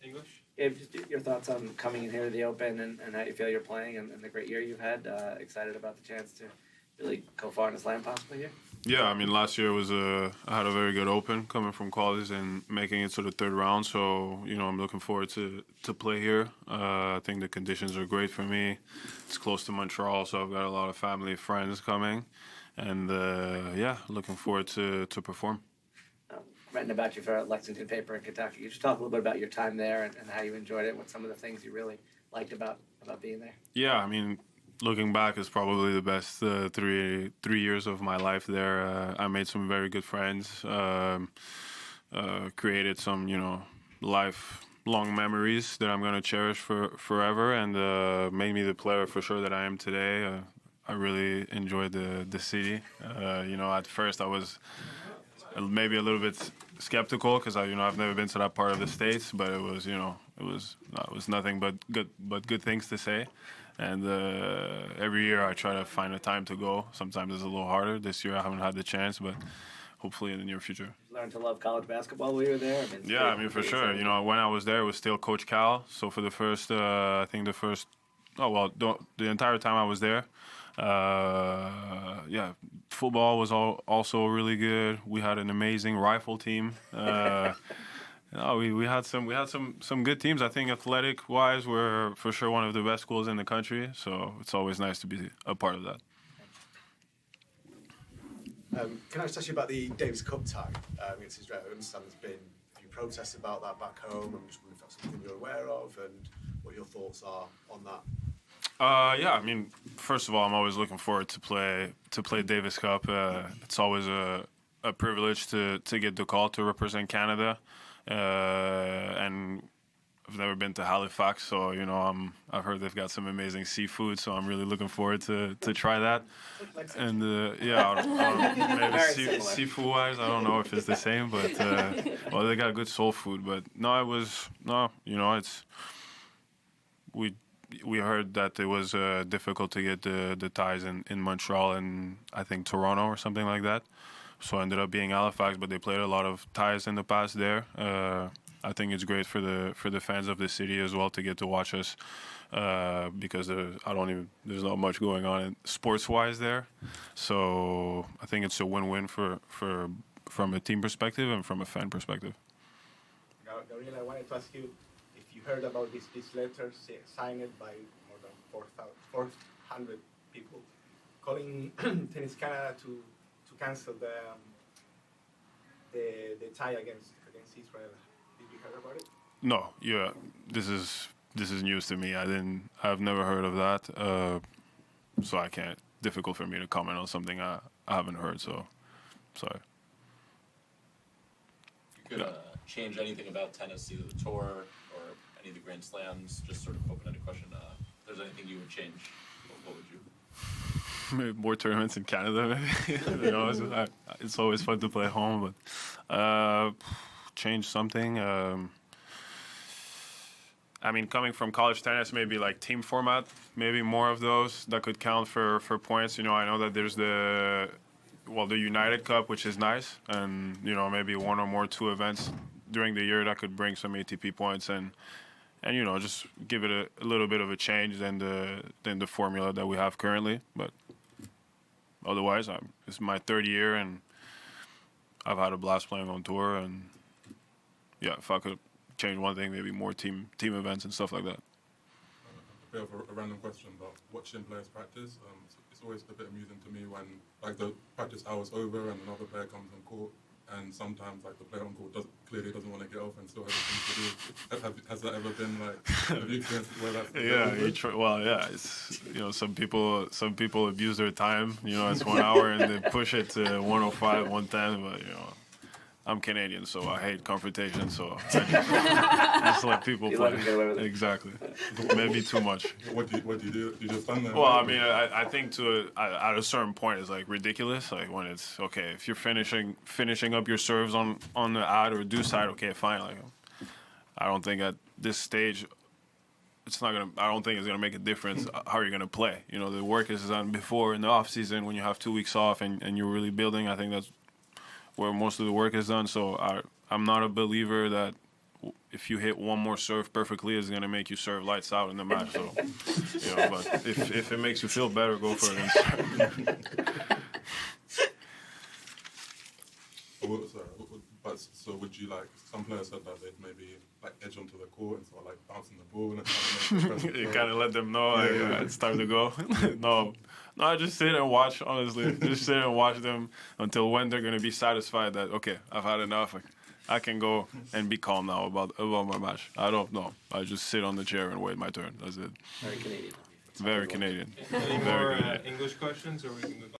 English? Yeah, just your thoughts on coming in here to the Open and how you feel you're playing and the great year you've had. Excited about the chance to really go far in the slam possibly here? Yeah, I mean, last year was I had a very good Open coming from college and making it to the third round. So, I'm looking forward to play here. I think the conditions are great for me. It's close to Montreal, so I've got a lot of family, friends coming. And, looking forward to perform. Writing about you for a Lexington paper in Kentucky. Could you just talk a little bit about your time there and how you enjoyed it, what some of the things you really liked about being there? Yeah, I mean, looking back, it's probably the best 3 years of my life there. I made some very good friends, created some, lifelong memories that I'm going to cherish for forever, and made me the player for sure that I am today. I really enjoyed the city. At first I was maybe a little bit skeptical because I've never been to that part of the States, but it was nothing but good things to say. And every year I try to find a time to go. Sometimes it's a little harder. This year I haven't had the chance, but hopefully in the near future. Learned to love college basketball while you were there? For sure. When I was there, it was still Coach Cal. So for the first, the entire time I was there, football was also really good. We had an amazing rifle team. We had some good teams. I think athletic wise, we're for sure one of the best schools in the country. So it's always nice to be a part of that. Can I just ask you about the Davis Cup tie against Israel? I understand there's been a few protests about that back home. I'm just wondering if that's something you're aware of and what your thoughts are on that. I mean, first of all, I'm always looking forward to play Davis Cup. It's always a privilege to get the call to represent Canada, and I've never been to Halifax, so I've heard they've got some amazing seafood, so I'm really looking forward to try that. And maybe seafood wise, I don't know if it's the same, but they got good soul food. But we heard that it was difficult to get the ties in Montreal and I think Toronto or something like that. So it ended up being Halifax, but they played a lot of ties in the past there. I think it's great for the fans of the city as well to get to watch us because there's not much going on sports-wise there. So I think it's a win-win from a team perspective and from a fan perspective. Gabriel, I wanted to ask you if you heard about this letter signed by more than 400 people calling Tennis Canada to cancel the tie against Israel. Did you hear about it? No, yeah, this is news to me. I've never heard of that, so I can't. Difficult for me to comment on something I haven't heard. So, sorry. You could change anything about tennis, either the tour or any of the Grand Slams. Just sort of open-ended question. If there's anything you would change, what would you? Maybe more tournaments in Canada, maybe. It's always fun to play at home, but change something. I mean, coming from college tennis, maybe like team format, maybe more of those that could count for points. I know that there's the United Cup, which is nice, and maybe one or more two events during the year that could bring some ATP points and just give it a little bit of a change than the formula that we have currently. But otherwise, it's my third year, and I've had a blast playing on tour. And yeah, if I could change one thing, maybe more team events and stuff like that. A bit of a random question, but watching players practice, it's always a bit amusing to me when the practice hour's over and another player comes on court. And sometimes, the player on court clearly doesn't want to get off and still has things to do. Has that ever been have you experienced where that's? It's some people abuse their time. It's 1 hour and they push it to 105, 110. But I'm Canadian, so I hate confrontation. So I just let people play. Exactly. Maybe too much. What do you do? You just stand there? Well, I mean, I think at a certain point it's ridiculous. When it's okay, if you're finishing up your serves on the ad or do side, okay, fine. I don't think at this stage I don't think it's gonna make a difference how you're gonna play. The work is done before in the off season when you have 2 weeks off and you're really building. I think that's where most of the work is done. So I'm not a believer that if you hit one more serve perfectly, it's gonna make you serve lights out in the match. So, but if it makes you feel better, go for it. So would you like? Some players said that they'd maybe like edge onto the court and sort of like bouncing the ball and kind of You kind of let them know like, it's time to go. No, I just sit and watch. Honestly, just sit and watch them until when they're gonna be satisfied that okay, I've had enough. Like, I can go and be calm now about my match. I don't know. I just sit on the chair and wait my turn. That's it. Very Canadian. Very Canadian. Any Very more Canadian. English questions, or we can move on?